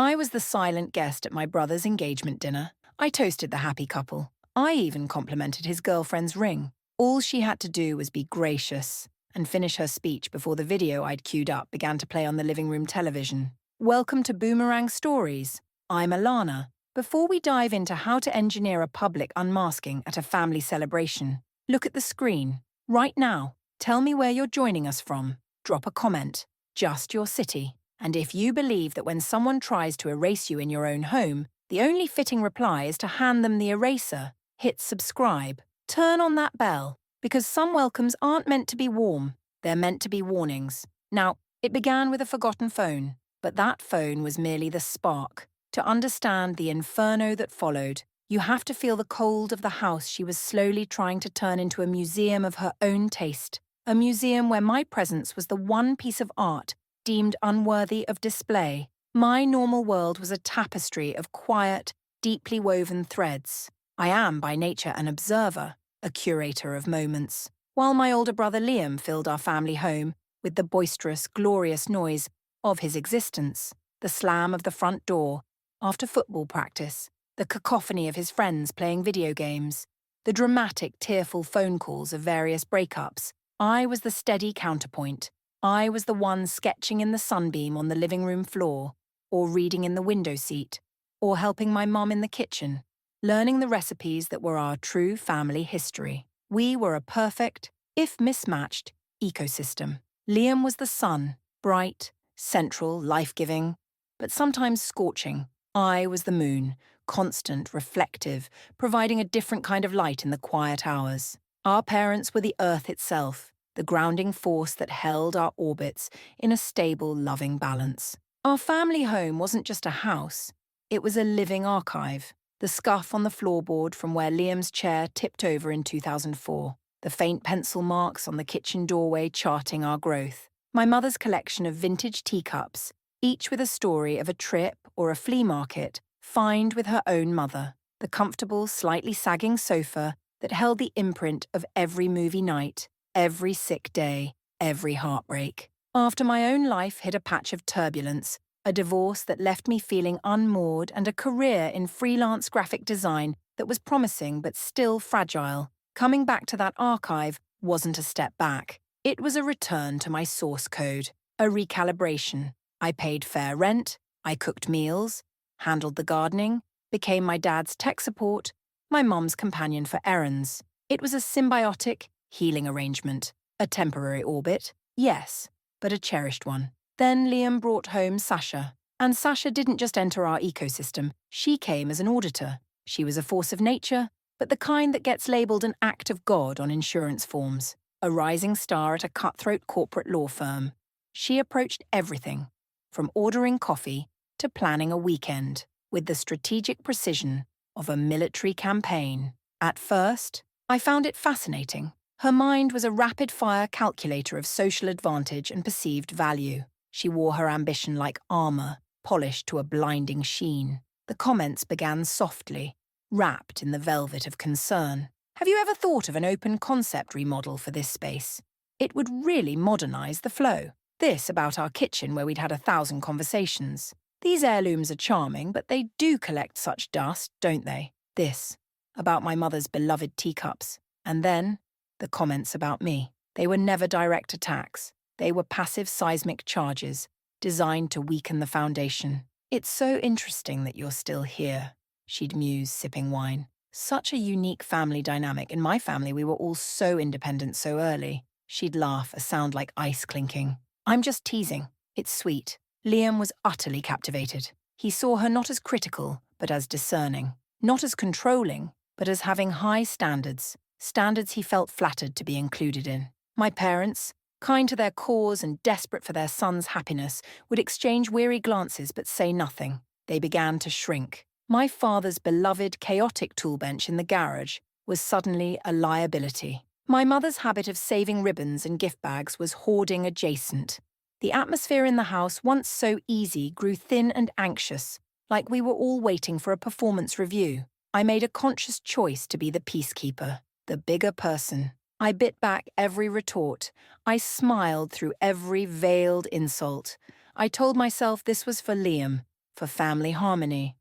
I was the silent guest at my brother's engagement dinner. I toasted the happy couple. I even complimented his girlfriend's ring. All she had to do was be gracious and finish her speech before the video I'd queued up began to play on the living room television. Welcome to Boomerang Stories. I'm Alana. Before we dive into how to engineer a public unmasking at a family celebration, look at the screen. Right now, tell me where you're joining us from. Drop a comment, just your city. And if you believe that when someone tries to erase you in your own home, the only fitting reply is to hand them the eraser, hit subscribe. Turn on that bell, because some welcomes aren't meant to be warm, they're meant to be warnings. Now, it began with a forgotten phone, but that phone was merely the spark. To understand the inferno that followed, you have to feel the cold of the house she was slowly trying to turn into a museum of her own taste, a museum where my presence was the one piece of art deemed unworthy of display. My normal world was a tapestry of quiet, deeply woven threads. I am by nature an observer, a curator of moments, while my older brother Liam filled our family home with the boisterous, glorious noise of his existence, the slam of the front door after football practice, the cacophony of his friends playing video games, the dramatic, tearful phone calls of various breakups. I was the steady counterpoint. I was the one sketching in the sunbeam on the living room floor, or reading in the window seat, or helping my mum in the kitchen, learning the recipes that were our true family history. We were a perfect, if mismatched, ecosystem. Liam was the sun, bright, central, life-giving, but sometimes scorching. I was the moon, constant, reflective, providing a different kind of light in the quiet hours. Our parents were the earth itself, the grounding force that held our orbits in a stable, loving balance. Our family home wasn't just a house, it was a living archive. The scuff on the floorboard from where Liam's chair tipped over in 2004, the faint pencil marks on the kitchen doorway charting our growth, my mother's collection of vintage teacups, each with a story of a trip or a flea market, find with her own mother, the comfortable, slightly sagging sofa that held the imprint of every movie night, every sick day, every heartbreak. After my own life hit a patch of turbulence, a divorce that left me feeling unmoored and a career in freelance graphic design that was promising but still fragile, coming back to that archive wasn't a step back. It was a return to my source code, a recalibration. I paid fair rent, I cooked meals, handled the gardening, became my dad's tech support, my mum's companion for errands. It was a symbiotic, healing arrangement. A temporary orbit, yes, but a cherished one. Then Liam brought home Sasha. And Sasha didn't just enter our ecosystem, she came as an auditor. She was a force of nature, but the kind that gets labelled an act of God on insurance forms. A rising star at a cutthroat corporate law firm. She approached everything, from ordering coffee to planning a weekend, with the strategic precision of a military campaign. At first, I found it fascinating. Her mind was a rapid-fire calculator of social advantage and perceived value. She wore her ambition like armor, polished to a blinding sheen. The comments began softly, wrapped in the velvet of concern. Have you ever thought of an open concept remodel for this space? It would really modernize the flow. This about our kitchen where we'd had 1,000 conversations. These heirlooms are charming, but they do collect such dust, don't they? This about my mother's beloved teacups. And then the comments about me. They were never direct attacks. They were passive seismic charges, designed to weaken the foundation. It's so interesting that you're still here, she'd muse, sipping wine. Such a unique family dynamic. In my family, we were all so independent so early. She'd laugh, a sound like ice clinking. I'm just teasing. It's sweet. Liam was utterly captivated. He saw her not as critical, but as discerning. Not as controlling, but as having high standards. Standards he felt flattered to be included in. My parents, kind to their cause and desperate for their son's happiness, would exchange weary glances but say nothing. They began to shrink. My father's beloved, chaotic toolbench in the garage was suddenly a liability. My mother's habit of saving ribbons and gift bags was hoarding adjacent. The atmosphere in the house, once so easy, grew thin and anxious, like we were all waiting for a performance review. I made a conscious choice to be the peacekeeper, the bigger person. I bit back every retort. I smiled through every veiled insult. I told myself this was for Liam, for family harmony.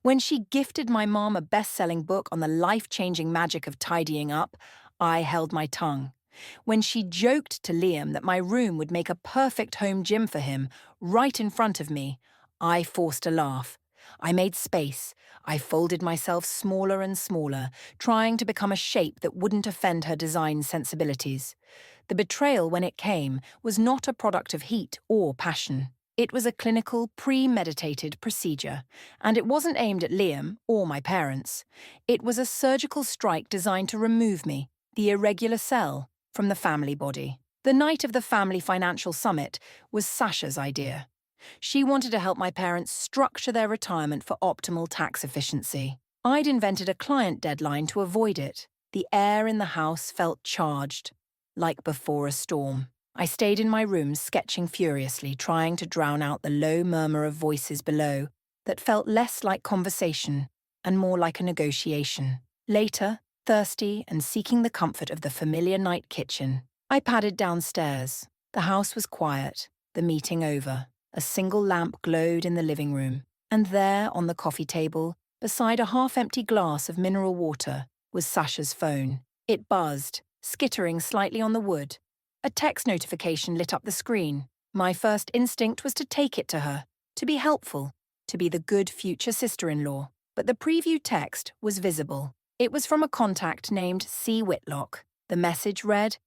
When she gifted my mom a best-selling book on the life-changing magic of tidying up, I held my tongue. When she joked to Liam that my room would make a perfect home gym for him, right in front of me, I forced a laugh. I made space. I folded myself smaller and smaller, trying to become a shape that wouldn't offend her design sensibilities. The betrayal, when it came, was not a product of heat or passion. It was a clinical, premeditated procedure, and it wasn't aimed at Liam or my parents. It was a surgical strike designed to remove me, the irregular cell, from the family body. The night of the family financial summit was Sasha's idea. She wanted to help my parents structure their retirement for optimal tax efficiency. I'd invented a client deadline to avoid it. The air in the house felt charged, like before a storm. I stayed in my room sketching furiously, trying to drown out the low murmur of voices below that felt less like conversation and more like a negotiation. Later, thirsty and seeking the comfort of the familiar night kitchen, I padded downstairs. The house was quiet, the meeting over. A single lamp glowed in the living room, and there, on the coffee table, beside a half-empty glass of mineral water, was Sasha's phone. It buzzed, skittering slightly on the wood. A text notification lit up the screen. My first instinct was to take it to her, to be helpful, to be the good future sister-in-law. But the preview text was visible. It was from a contact named C. Whitlock. The message read,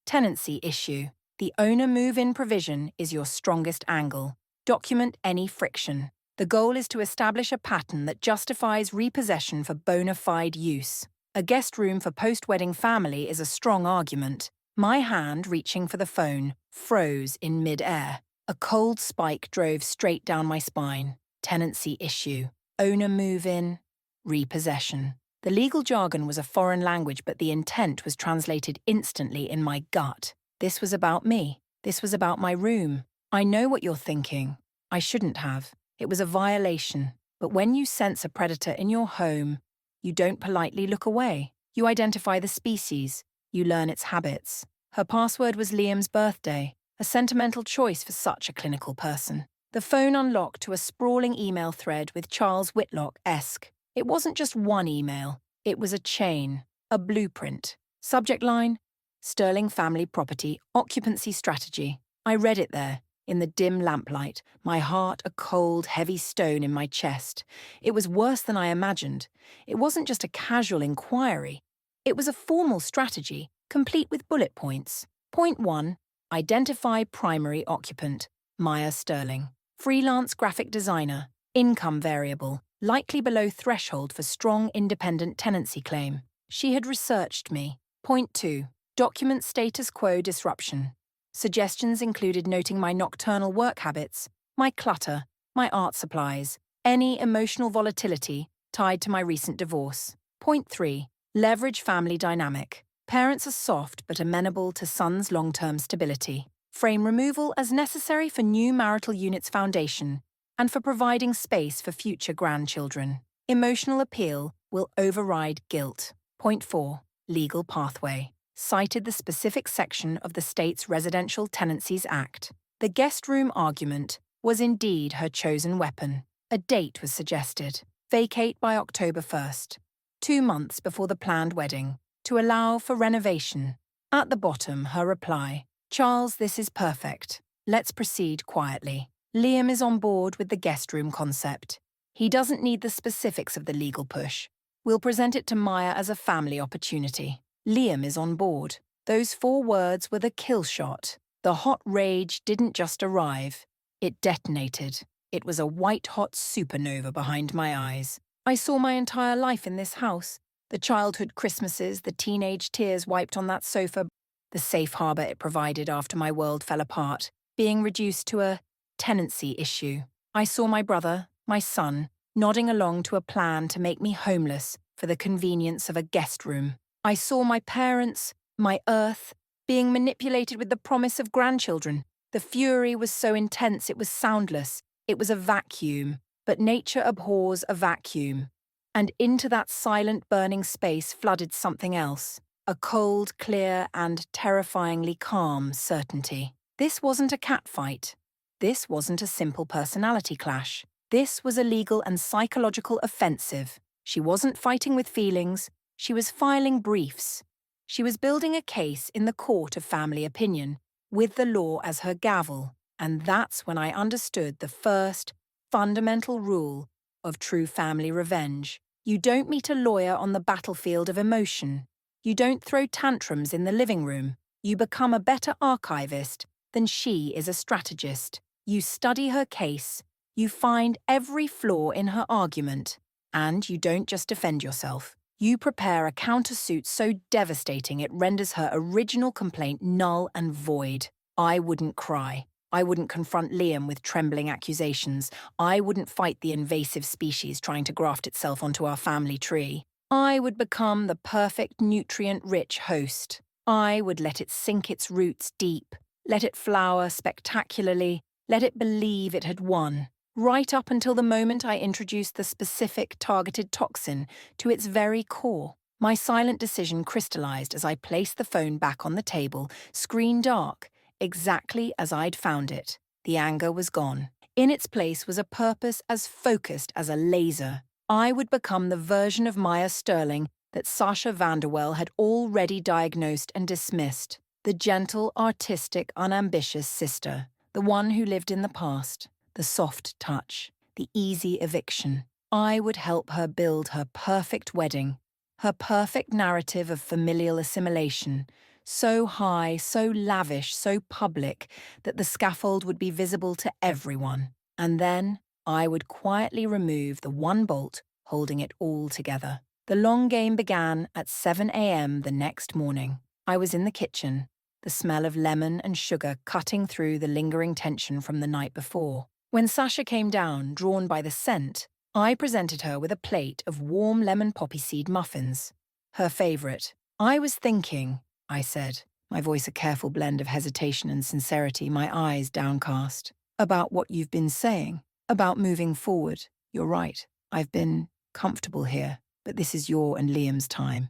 Tenancy issue. The owner move-in provision is your strongest angle. Document any friction. The goal is to establish a pattern that justifies repossession for bona fide use. A guest room for post-wedding family is a strong argument. My hand, reaching for the phone, froze in mid-air. A cold spike drove straight down my spine. Tenancy issue. Owner move-in. Repossession. The legal jargon was a foreign language, but the intent was translated instantly in my gut. This was about me. This was about my room. I know what you're thinking. I shouldn't have. It was a violation. But when you sense a predator in your home, you don't politely look away. You identify the species. You learn its habits. Her password was Liam's birthday, a sentimental choice for such a clinical person. The phone unlocked to a sprawling email thread with Charles Whitlock-esque. It wasn't just one email. It was a chain, a blueprint. Subject line, Sterling Family Property Occupancy Strategy. I read it there, in the dim lamplight, my heart a cold, heavy stone in my chest. It was worse than I imagined. It wasn't just a casual inquiry. It was a formal strategy, complete with bullet points. Point 1. Identify primary occupant, Maya Sterling. Freelance graphic designer. Income variable, likely below threshold for strong independent tenancy claim. She had researched me. Point 2. Document status quo disruption. Suggestions included noting my nocturnal work habits, my clutter, my art supplies, any emotional volatility tied to my recent divorce. Point 3. Leverage family dynamic. Parents are soft but amenable to son's long-term stability. Frame removal as necessary for new marital unit's foundation and for providing space for future grandchildren. Emotional appeal will override guilt. Point 4. Legal pathway. Cited the specific section of the state's Residential Tenancies Act. The guest room argument was indeed her chosen weapon. A date was suggested. Vacate by October 1st, 2 months before the planned wedding, to allow for renovation. At the bottom, her reply, Charles, this is perfect. Let's proceed quietly. Liam is on board with the guest room concept. He doesn't need the specifics of the legal push. We'll present it to Maya as a family opportunity. Liam is on board. Those 4 words were the kill shot. The hot rage didn't just arrive. It detonated. It was a white-hot supernova behind my eyes. I saw my entire life in this house. The childhood Christmases, the teenage tears wiped on that sofa, the safe harbor it provided after my world fell apart, being reduced to a tenancy issue. I saw my brother, my son, nodding along to a plan to make me homeless for the convenience of a guest room. I saw my parents, my earth, being manipulated with the promise of grandchildren. The fury was so intense it was soundless. It was a vacuum, but nature abhors a vacuum. And into that silent burning space flooded something else, a cold, clear, and terrifyingly calm certainty. This wasn't a catfight. This wasn't a simple personality clash. This was a legal and psychological offensive. She wasn't fighting with feelings, she was filing briefs. She was building a case in the court of family opinion, with the law as her gavel. And that's when I understood the first, fundamental rule of true family revenge. You don't meet a lawyer on the battlefield of emotion. You don't throw tantrums in the living room. You become a better archivist than she is a strategist. You study her case, you find every flaw in her argument, and you don't just defend yourself. You prepare a countersuit so devastating it renders her original complaint null and void. I wouldn't cry. I wouldn't confront Liam with trembling accusations. I wouldn't fight the invasive species trying to graft itself onto our family tree. I would become the perfect nutrient-rich host. I would let it sink its roots deep, let it flower spectacularly, let it believe it had won, right up until the moment I introduced the specific targeted toxin to its very core. My silent decision crystallized as I placed the phone back on the table, screen dark, exactly as I'd found it. The anger was gone. In its place was a purpose as focused as a laser. I would become the version of Maya Sterling that Sasha Vanderwell had already diagnosed and dismissed. The gentle, artistic, unambitious sister. The one who lived in the past. The soft touch. The easy eviction. I would help her build her perfect wedding. Her perfect narrative of familial assimilation. So high, so lavish, so public that the scaffold would be visible to everyone. And then I would quietly remove the one bolt holding it all together. The long game began at 7 a.m. the next morning. I was in the kitchen, the smell of lemon and sugar cutting through the lingering tension from the night before. When Sasha came down, drawn by the scent, I presented her with a plate of warm lemon poppy seed muffins. Her favorite. I was thinking, I said, my voice a careful blend of hesitation and sincerity, my eyes downcast, about what you've been saying, about moving forward. You're right. I've been comfortable here, but this is your and Liam's time.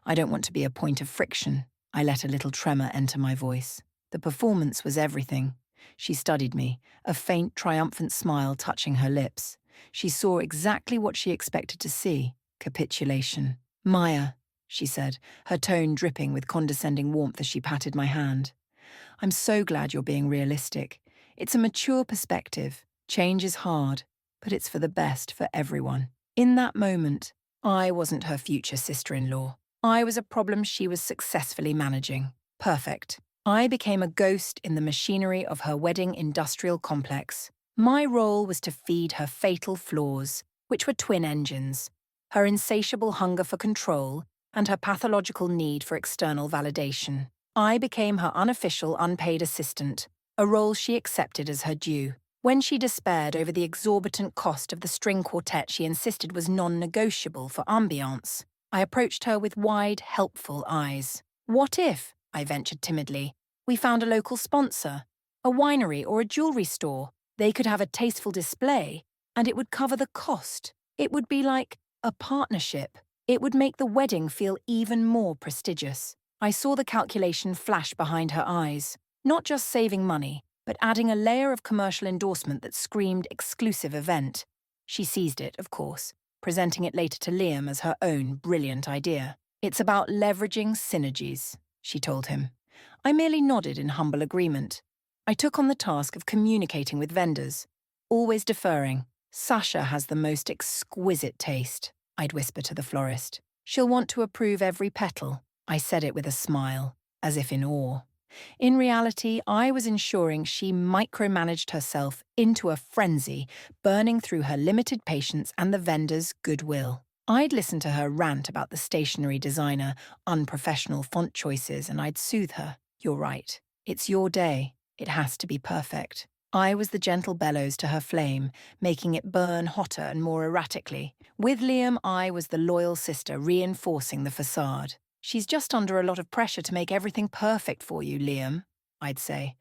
I don't want to be a point of friction. I let a little tremor enter my voice. The performance was everything. She studied me, a faint, triumphant smile touching her lips. She saw exactly what she expected to see, capitulation. Maya, she said, her tone dripping with condescending warmth as she patted my hand. I'm so glad you're being realistic. It's a mature perspective. Change is hard, but it's for the best for everyone. In that moment, I wasn't her future sister-in-law. I was a problem she was successfully managing. Perfect. I became a ghost in the machinery of her wedding industrial complex. My role was to feed her fatal flaws, which were twin engines, her insatiable hunger for control and her pathological need for external validation. I became her unofficial, unpaid assistant, a role she accepted as her due. When she despaired over the exorbitant cost of the string quartet she insisted was non-negotiable for ambiance, I approached her with wide, helpful eyes. What if, I ventured timidly, we found a local sponsor, a winery or a jewelry store? They could have a tasteful display, and it would cover the cost. It would be like a partnership. It would make the wedding feel even more prestigious. I saw the calculation flash behind her eyes. Not just saving money, but adding a layer of commercial endorsement that screamed exclusive event. She seized it, of course, presenting it later to Liam as her own brilliant idea. It's about leveraging synergies, she told him. I merely nodded in humble agreement. I took on the task of communicating with vendors, always deferring. Sasha has the most exquisite taste, I'd whisper to the florist. She'll want to approve every petal. I said it with a smile, as if in awe. In reality, I was ensuring she micromanaged herself into a frenzy, burning through her limited patience and the vendor's goodwill. I'd listen to her rant about the stationery designer, unprofessional font choices, and I'd soothe her. You're right. It's your day. It has to be perfect. I was the gentle bellows to her flame, making it burn hotter and more erratically. With Liam, I was the loyal sister reinforcing the facade. She's just under a lot of pressure to make everything perfect for you, Liam, I'd say.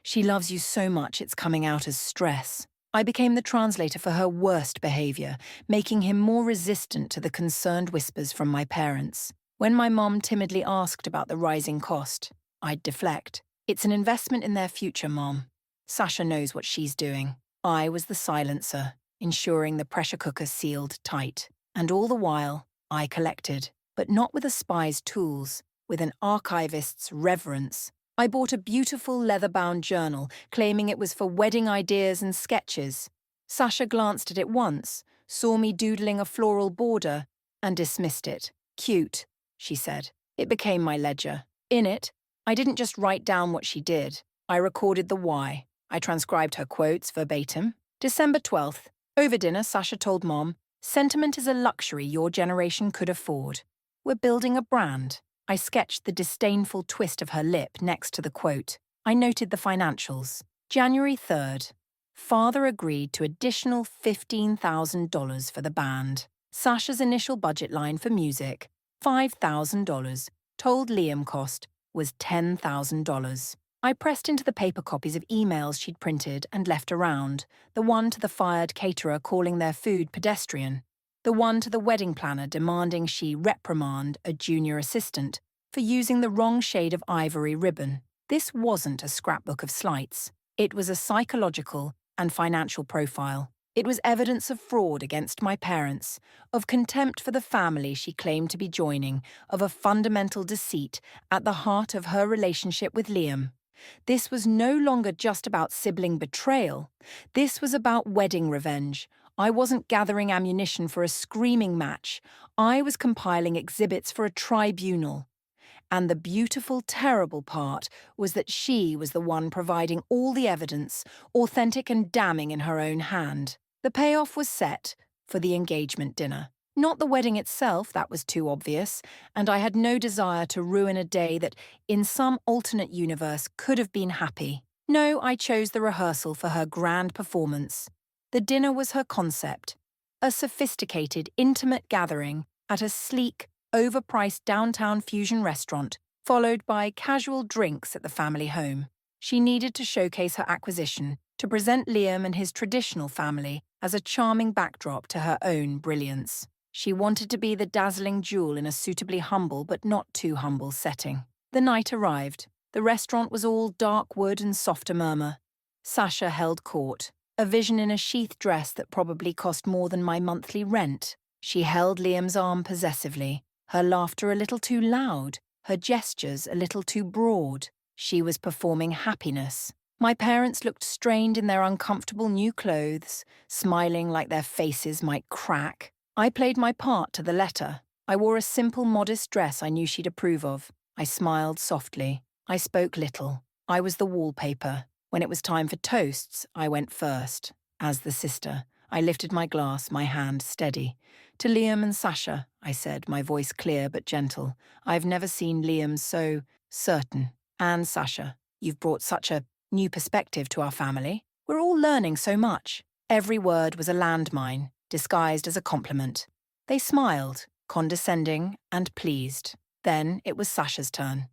She loves you so much it's coming out as stress. I became the translator for her worst behavior, making him more resistant to the concerned whispers from my parents. When my mom timidly asked about the rising cost, I'd deflect. It's an investment in their future, Mom. Sasha knows what she's doing. I was the silencer. ensuring the pressure cooker sealed tight. And all the while, I collected, but not with a spy's tools, with an archivist's reverence. I bought a beautiful leather-bound journal, claiming it was for wedding ideas and sketches. Sasha glanced at it once, saw me doodling a floral border, and dismissed it. Cute, she said. It became my ledger. In it, I didn't just write down what she did. I recorded the why. I transcribed her quotes verbatim. December 12th. Over dinner, Sasha told Mom, "Sentiment is a luxury your generation could afford. We're building a brand." I sketched the disdainful twist of her lip next to the quote. I noted the financials. January 3rd. Father agreed to additional $15,000 for the band. Sasha's initial budget line for music, $5,000, told Liam cost was $10,000. I pressed into the paper copies of emails she'd printed and left around, the one to the fired caterer calling their food pedestrian, the one to the wedding planner demanding she reprimand a junior assistant for using the wrong shade of ivory ribbon. This wasn't a scrapbook of slights. It was a psychological and financial profile. It was evidence of fraud against my parents, of contempt for the family she claimed to be joining, of a fundamental deceit at the heart of her relationship with Liam. This was no longer just about sibling betrayal. This was about wedding revenge. I wasn't gathering ammunition for a screaming match. I was compiling exhibits for a tribunal. And the beautiful, terrible part was that she was the one providing all the evidence, authentic and damning in her own hand. The payoff was set for the engagement dinner. Not the wedding itself, that was too obvious, and I had no desire to ruin a day that, in some alternate universe, could have been happy. No, I chose the rehearsal for her grand performance. The dinner was her concept, a sophisticated, intimate gathering at a sleek, overpriced downtown fusion restaurant, followed by casual drinks at the family home. She needed to showcase her acquisition, to present Liam and his traditional family as a charming backdrop to her own brilliance. She wanted to be the dazzling jewel in a suitably humble but not too humble setting. The night arrived. The restaurant was all dark wood and softer murmur. Sasha held court, a vision in a sheath dress that probably cost more than my monthly rent. She held Liam's arm possessively, her laughter a little too loud, her gestures a little too broad. She was performing happiness. My parents looked strained in their uncomfortable new clothes, smiling like their faces might crack. I played my part to the letter. I wore a simple, modest dress I knew she'd approve of. I smiled softly. I spoke little. I was the wallpaper. When it was time for toasts, I went first. As the sister, I lifted my glass, my hand steady. "To Liam and Sasha," I said, my voice clear but gentle. "I've never seen Liam so certain. And Sasha, you've brought such a new perspective to our family. We're all learning so much." Every word was a landmine, disguised as a compliment. They smiled, condescending and pleased. Then it was Sasha's turn.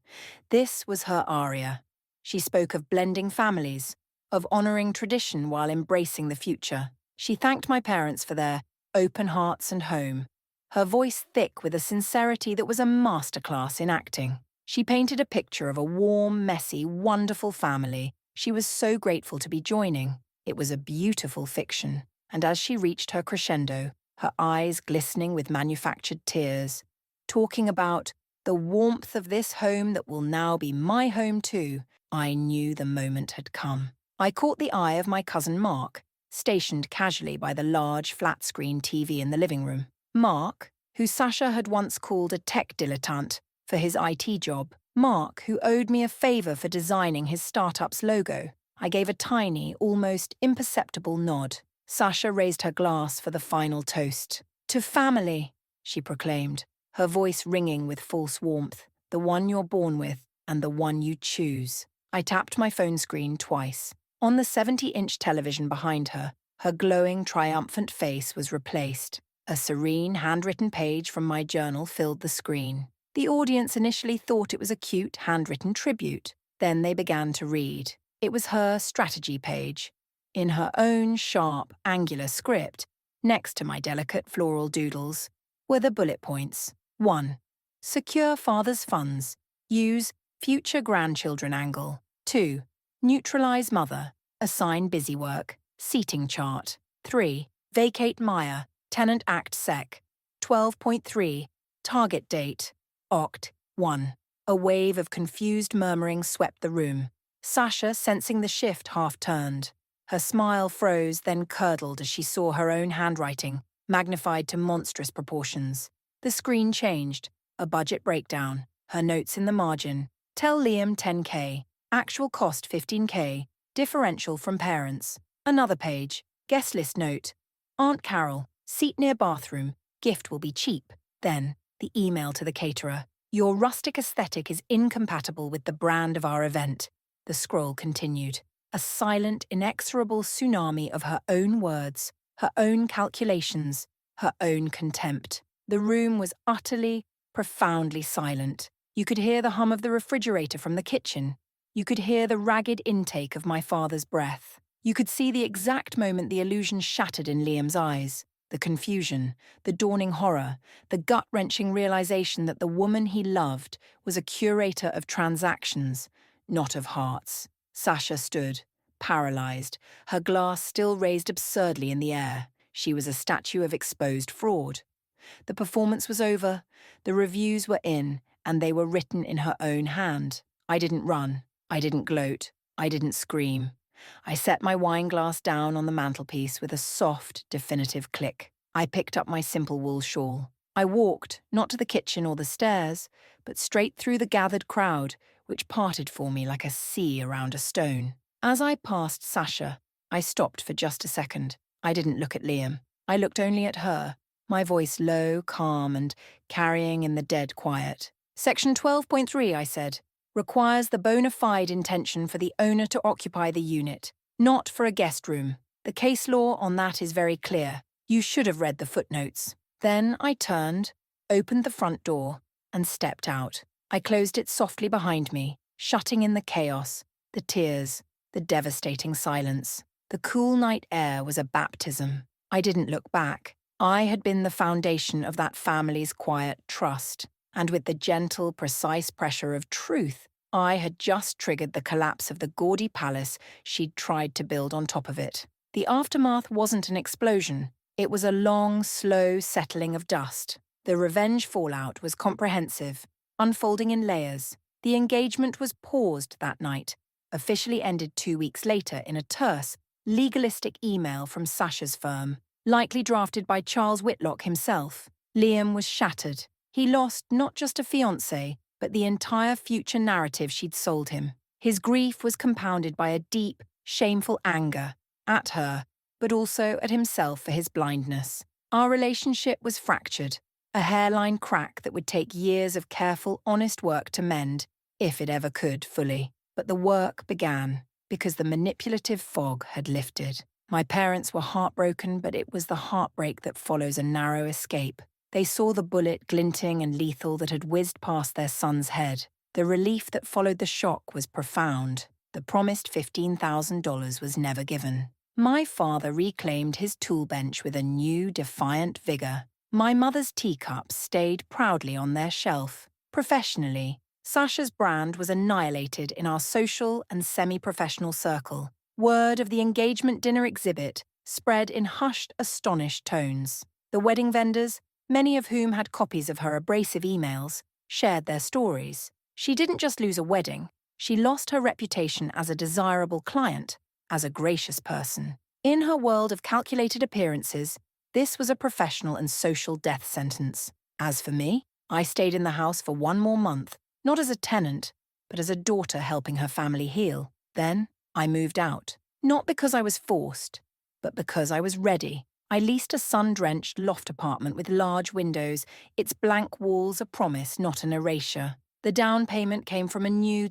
This was her aria. She spoke of blending families, of honouring tradition while embracing the future. She thanked my parents for their open hearts and home, her voice thick with a sincerity that was a masterclass in acting. She painted a picture of a warm, messy, wonderful family she was so grateful to be joining. It was a beautiful fiction, and as she reached her crescendo, her eyes glistening with manufactured tears, talking about the warmth of this home that will now be my home too, I knew the moment had come. I caught the eye of my cousin Mark, stationed casually by the large flat-screen TV in the living room. Mark, who Sasha had once called a tech dilettante for his IT job. Mark, who owed me a favour for designing his startup's logo. I gave a tiny, almost imperceptible nod. Sasha raised her glass for the final toast. "To family," she proclaimed, her voice ringing with false warmth. "The one you're born with, and the one you choose." I tapped my phone screen twice. On the 70-inch television behind her, her glowing, triumphant face was replaced. A serene, handwritten page from my journal filled the screen. The audience initially thought it was a cute, handwritten tribute. Then they began to read. It was her strategy page. In her own sharp, angular script, next to my delicate floral doodles, were the bullet points. 1. Secure father's funds. Use future grandchildren angle. 2. Neutralize mother. Assign busy work. Seating chart. 3. Vacate Maya, Tenant Act Sec. 12.3, Target Date, Oct. 1. A wave of confused murmuring swept the room. Sasha, sensing the shift, half-turned. Her smile froze, then curdled as she saw her own handwriting, magnified to monstrous proportions. The screen changed. A budget breakdown. Her notes in the margin. Tell Liam 10K. Actual cost 15K. Differential from parents. Another page. Guest list note. Aunt Carol. Seat near bathroom. Gift will be cheap. Then, the email to the caterer. Your rustic aesthetic is incompatible with the brand of our event. The scroll continued. A silent, inexorable tsunami of her own words, her own calculations, her own contempt. The room was utterly, profoundly silent. You could hear the hum of the refrigerator from the kitchen. You could hear the ragged intake of my father's breath. You could see the exact moment the illusion shattered in Liam's eyes. The confusion, the dawning horror, the gut-wrenching realization that the woman he loved was a curator of transactions, not of hearts. Sasha stood, paralyzed, her glass still raised absurdly in the air. She was a statue of exposed fraud. The performance was over, the reviews were in, and they were written in her own hand. I didn't run, I didn't gloat, I didn't scream. I set my wine glass down on the mantelpiece with a soft, definitive click. I picked up my simple wool shawl. I walked, not to the kitchen or the stairs, but straight through the gathered crowd, which parted for me like a sea around a stone. As I passed Sasha, I stopped for just a second. I didn't look at Liam. I looked only at her, my voice low, calm, and carrying in the dead quiet. Section 12.3, I said, requires the bona fide intention for the owner to occupy the unit, not for a guest room. The case law on that is very clear. You should have read the footnotes. Then I turned, opened the front door, and stepped out. I closed it softly behind me, shutting in the chaos, the tears, the devastating silence. The cool night air was a baptism. I didn't look back. I had been the foundation of that family's quiet trust, and with the gentle, precise pressure of truth, I had just triggered the collapse of the gaudy palace she'd tried to build on top of it. The aftermath wasn't an explosion. It was a long, slow settling of dust. The revenge fallout was comprehensive, unfolding in layers. The engagement was paused that night, officially ended 2 weeks later in a terse, legalistic email from Sasha's firm, likely drafted by Charles Whitlock himself. Liam was shattered. He lost not just a fiancée, but the entire future narrative she'd sold him. His grief was compounded by a deep, shameful anger at her, but also at himself for his blindness. Our relationship was fractured, a hairline crack that would take years of careful, honest work to mend, if it ever could fully. But the work began, because the manipulative fog had lifted. My parents were heartbroken, but it was the heartbreak that follows a narrow escape. They saw the bullet glinting and lethal that had whizzed past their son's head. The relief that followed the shock was profound. The promised $15,000 was never given. My father reclaimed his tool bench with a new, defiant vigor. My mother's teacups stayed proudly on their shelf. Professionally, Sasha's brand was annihilated in our social and semi-professional circle. Word of the engagement dinner exhibit spread in hushed, astonished tones. The wedding vendors, many of whom had copies of her abrasive emails, shared their stories. She didn't just lose a wedding, she lost her reputation as a desirable client, as a gracious person. In her world of calculated appearances, this was a professional and social death sentence. As for me, I stayed in the house for 1 more month, not as a tenant, but as a daughter helping her family heal. Then, I moved out. Not because I was forced, but because I was ready. I leased a sun-drenched loft apartment with large windows, its blank walls a promise, not an erasure. The down payment came from a new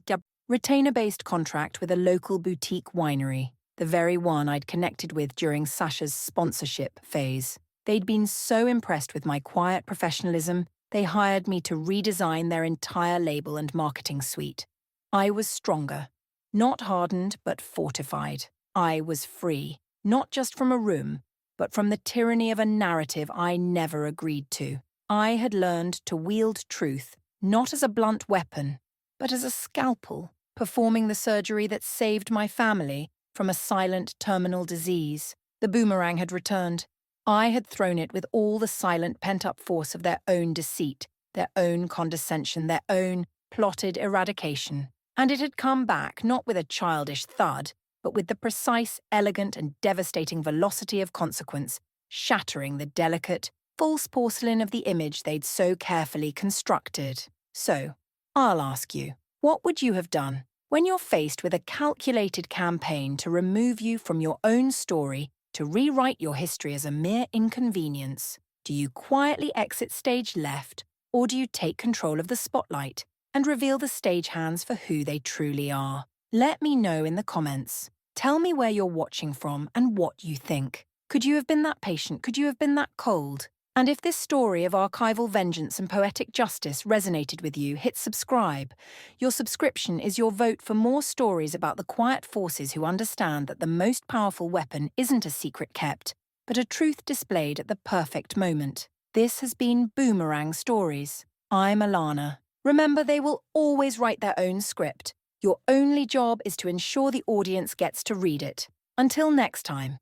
retainer-based contract with a local boutique winery, the very one I'd connected with during Sasha's sponsorship phase. They'd been so impressed with my quiet professionalism, they hired me to redesign their entire label and marketing suite. I was stronger, not hardened but fortified. I was free, not just from a room, but from the tyranny of a narrative I never agreed to. I had learned to wield truth, not as a blunt weapon, but as a scalpel, performing the surgery that saved my family from a silent terminal disease. The boomerang had returned. I had thrown it with all the silent pent-up force of their own deceit, their own condescension, their own plotted eradication. And it had come back not with a childish thud, but with the precise, elegant, and devastating velocity of consequence, shattering the delicate, false porcelain of the image they'd so carefully constructed. So, I'll ask you, what would you have done when you're faced with a calculated campaign to remove you from your own story, to rewrite your history as a mere inconvenience? Do you quietly exit stage left, or do you take control of the spotlight and reveal the stagehands for who they truly are? Let me know in the comments. Tell me where you're watching from and what you think. Could you have been that patient? Could you have been that cold? And if this story of archival vengeance and poetic justice resonated with you, hit subscribe. Your subscription is your vote for more stories about the quiet forces who understand that the most powerful weapon isn't a secret kept, but a truth displayed at the perfect moment. This has been Boomerang Stories. I'm Alana. Remember, they will always write their own script. Your only job is to ensure the audience gets to read it. Until next time.